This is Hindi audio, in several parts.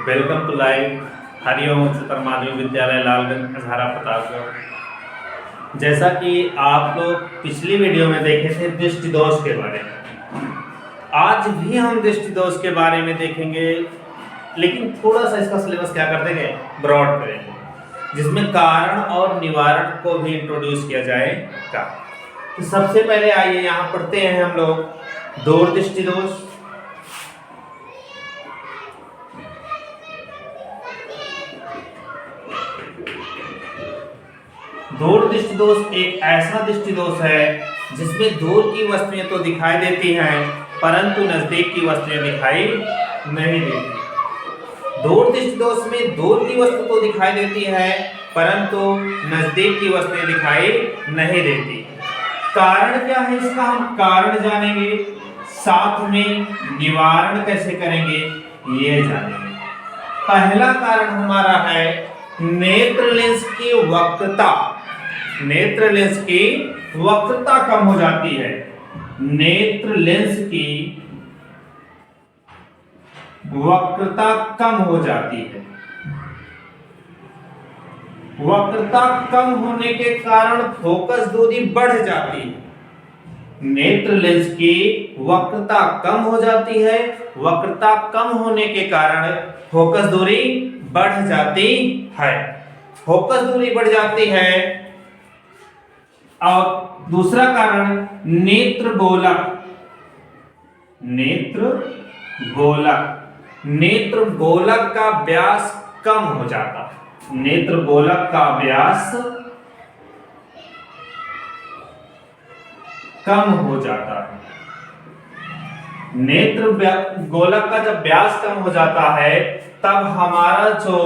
वेलकम टू लाइव हरिओम उच्चतर माध्यमिक विद्यालय लालगंज हजारा प्रतापगढ़। जैसा कि आप लोग पिछली वीडियो में देखे थे दृष्टि दोष के बारे में, आज भी हम दृष्टि दोष के बारे में देखेंगे, लेकिन थोड़ा सा इसका सिलेबस क्या कर देंगे, ब्रॉड करेंगे, जिसमें कारण और निवारण को भी इंट्रोड्यूस किया जाएगा। तो सबसे पहले आइए यहाँ पढ़ते हैं हम लोग दूरदृष्टि दोष। दूरदृष्टि दोष एक ऐसा दृष्टि दोष है जिसमें दूर की वस्तुएं तो दिखाई देती हैं परंतु नजदीक की वस्तुएं दिखाई नहीं देती। दूरदृष्टि दोष में दूर की वस्तु तो दिखाई देती है परंतु नजदीक की वस्तुएं दिखाई नहीं देती। कारण क्या है इसका, हम कारण जानेंगे, साथ में निवारण कैसे करेंगे ये जानेंगे। पहला कारण हमारा है नेत्र लेंस की वक्रता। नेत्र लेंस की वक्रता कम हो जाती है। नेत्र लेंस की वक्रता कम हो जाती है। वक्रता कम होने के कारण फोकस दूरी बढ़ जाती है। नेत्र लेंस की वक्रता कम हो जाती है। वक्रता कम होने के कारण फोकस दूरी बढ़ जाती है। फोकस दूरी बढ़ जाती है। और दूसरा कारण नेत्र गोलक। नेत्र गोलक, नेत्र गोलक का व्यास कम हो जाता है। नेत्र गोलक का व्यास कम हो जाता है। नेत्र गोलक का जब व्यास कम हो जाता है तब हमारा जो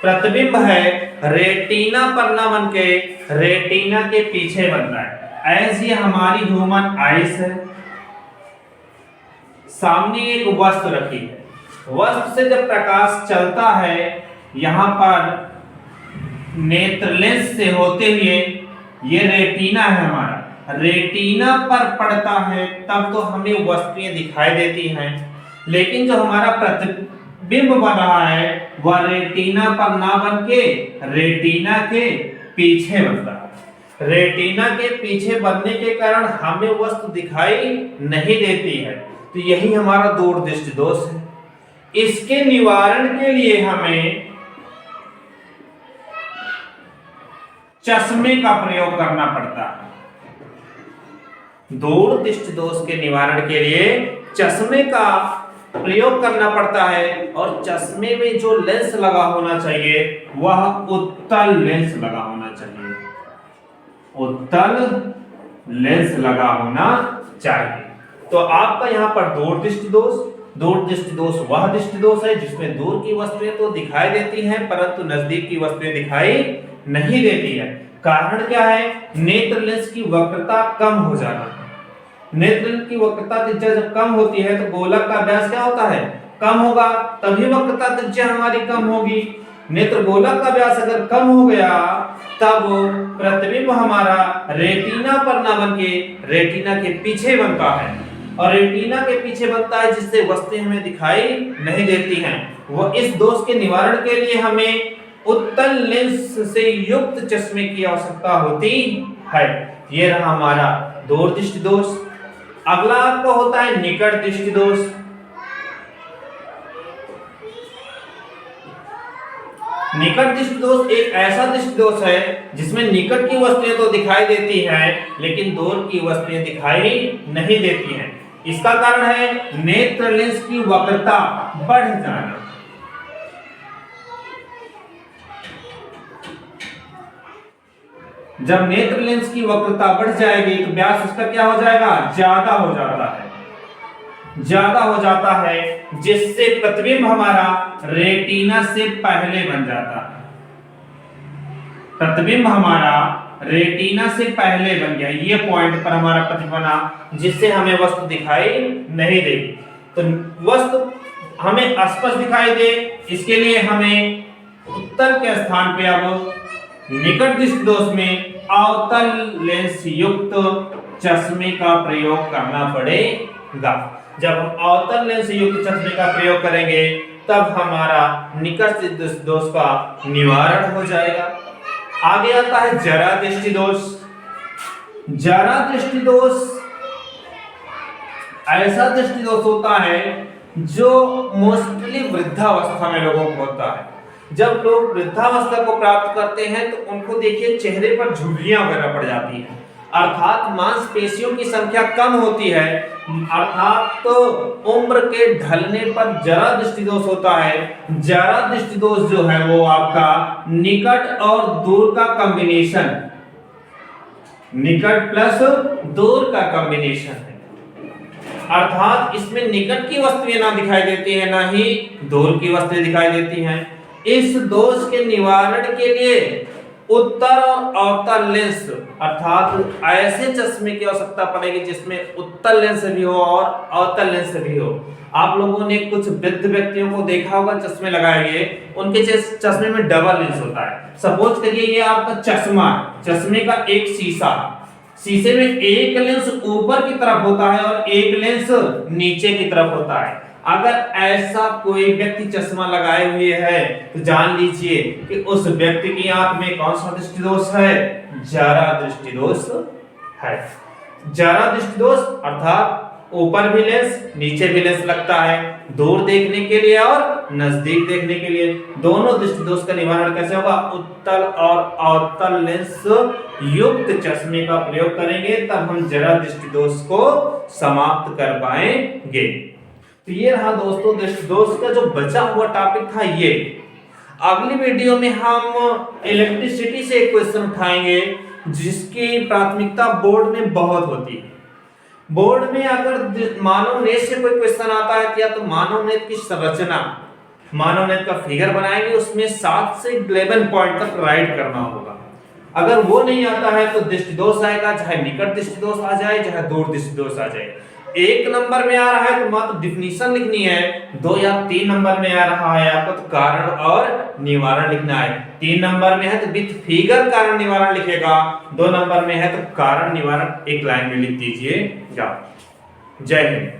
प्रतिबिंब है रेटिना पर न बन के रेटिना के पीछे बनता है। ऐसी हमारी ह्यूमन आइस है, सामने एक वस्तु रखी है, वस्तु से जब प्रकाश चलता है यहां पर नेत्र लेंस से होते हुए ये रेटिना है हमारा, रेटिना पर पड़ता है तब तो हमें वस्तुएं दिखाई देती हैं, लेकिन जो हमारा प्रतिबिंब बन रहा है वह रेटिना पर ना बन के रेटिना के पीछे बनता है। रेटिना के पीछे बनने के कारण हमें वस्तु दिखाई नहीं देती है। तो यही हमारा दूरदृष्टि दोष है। इसके निवारण के लिए हमें चश्मे का प्रयोग करना पड़ता है। दूरदृष्टि दोष के निवारण के लिए चश्मे का प्रयोग करना पड़ता है और चश्मे में जो लेंस लगा होना चाहिए वह उत्तल लेंस लगा होना चाहिए। उत्तल लेंस लगा होना चाहिए। तो आपका यहाँ पर दूरदृष्टि दोष, दूरदृष्टि दोष वह दृष्टि दोष है जिसमें दूर की वस्तुएं तो दिखाई देती हैं परंतु नजदीक की वस्तुएं दिखाई नहीं देती है। कारण क्या है, नेत्र लेंस की वक्रता कम हो जाना। नेत्र की वक्रता त्रिज्या जब कम होती है तो गोलक का व्यास क्या होता है, कम होगा, तभी वक्रता त्रिज्या हमारी कम होगी। नेत्र गोलक का व्यास अगर कम हो गया तब प्रतिबिंब हमारा रेटिना पर ना बन के रेटिना के पीछे बनता है और रेटिना के पीछे बनता है जिससे वस्तुएं हमें दिखाई नहीं देती हैं। वो इस दोष के निवारण के लिए हमें उत्तल लेंस से युक्त चश्मे की आवश्यकता होती है। ये रहा हमारा दूरदृष्टि दोष। अगला आपका होता है निकट दृष्टि दोष। निकट दृष्टि दोष एक ऐसा दृष्टि दोष है जिसमें निकट की वस्तुएं तो दिखाई देती हैं लेकिन दूर की वस्तुएं दिखाई नहीं देती हैं। इसका कारण है नेत्र लेंस की वक्रता बढ़ जाना। जब नेत्र लेंस की वक्रता बढ़ जाएगी तो व्यास उसका क्या हो जाएगा, ज्यादा हो जाता है, ज्यादा हो जाता है, जिससे प्रतिबिंब हमारा रेटिना से पहले बन जाता है। प्रतिबिंब हमारा रेटिना से पहले बन गया, ये पॉइंट पर हमारा प्रतिबिंब बना जिससे हमें वस्तु दिखाई नहीं देगी। तो वस्तु हमें स्पष्ट दिखाई दे इसके लिए हमें उत्तल के स्थान पे अब निकट दृष्टि दोष में अवतल लेंस युक्त चश्मे का प्रयोग करना पड़ेगा। जब हम अवतल लेंस युक्त चश्मे का प्रयोग करेंगे तब हमारा निकट दृष्टि दोष का निवारण हो जाएगा। आगे आता है जरा दृष्टि दोष। जरा दृष्टि दोष ऐसा दृष्टि दोष होता है जो मोस्टली वृद्धावस्था में लोगों को होता है। जब लोग वृद्धावस्था को प्राप्त करते हैं तो उनको देखिए चेहरे पर झुर्रियां वगैरह पड़ जाती हैं, अर्थात मांसपेशियों की संख्या कम होती है, अर्थात तो उम्र के ढलने पर जरा दृष्टि दोष होता है। जरा दृष्टि दोष जो है वो आपका निकट और दूर का कॉम्बिनेशन, निकट प्लस दूर का कॉम्बिनेशन है, अर्थात इसमें निकट की वस्तुएं ना दिखाई देती हैं ना ही दूर की वस्तुएं दिखाई देती हैं। इस दोष के निवारण के लिए उत्तर और अवतल लेंस, अर्थात ऐसे चश्मे की आवश्यकता पड़ेगी जिसमें उत्तल लेंस भी हो और अवतल लेंस भी हो। आप लोगों ने कुछ वृद्ध व्यक्तियों को देखा होगा चश्मे लगाए हुए, उनके चश्मे में डबल लेंस होता है। सपोज करिए ये आपका चश्मा, चश्मे का एक शीशा, शीशे में एक लेंस ऊपर की तरफ होता है और एक लेंस नीचे की तरफ होता है। अगर ऐसा कोई व्यक्ति चश्मा लगाए हुए है तो जान लीजिए कि उस व्यक्ति की आंख में कौन सा दृष्टि दोष है? जरा दृष्टि दोष है। जरा दृष्टि दोष अर्थात ऊपर भी लेंस नीचे भी लेंस लगता है, दूर देखने के लिए और नजदीक देखने के लिए। दोनों दृष्टि दोष का निवारण कैसे होगा? उत्तल और अवतल लेंस युक्त चश्मे का प्रयोग करेंगे तब हम जरा दृष्टि दोष को समाप्त कर पाएंगे। तो ये रहा दोस्तों दृष्टि दोष का जो बचा हुआ टॉपिक था। ये अगली वीडियो में हम इलेक्ट्रिसिटी से एक क्वेश्चन उठाएंगे जिसकी प्राथमिकता बोर्ड में बहुत होती है। बोर्ड में अगर मानव नेत्र से कोई क्वेश्चन आता है या तो मानव नेत्र की संरचना, मानव नेत्र का फिगर बनाएंगे, उसमें 7 से 11 पॉइंट तक राइट करना होगा। अगर वो नहीं आता है तो दृष्टि दोष आएगा, चाहे निकट दृष्टि दोष आ जाए चाहे दूर दृष्टि दोष आ जाए। 1 नंबर में आ रहा है तो मात्र डिफिनीशन लिखनी है, 2 या 3 नंबर में आ रहा है आपको तो कारण और निवारण लिखना है। 3 नंबर में है तो विथ फिगर कारण निवारण लिखेगा, 2 नंबर में है तो कारण निवारण एक लाइन में लिख दीजिएगा। जय हिंद।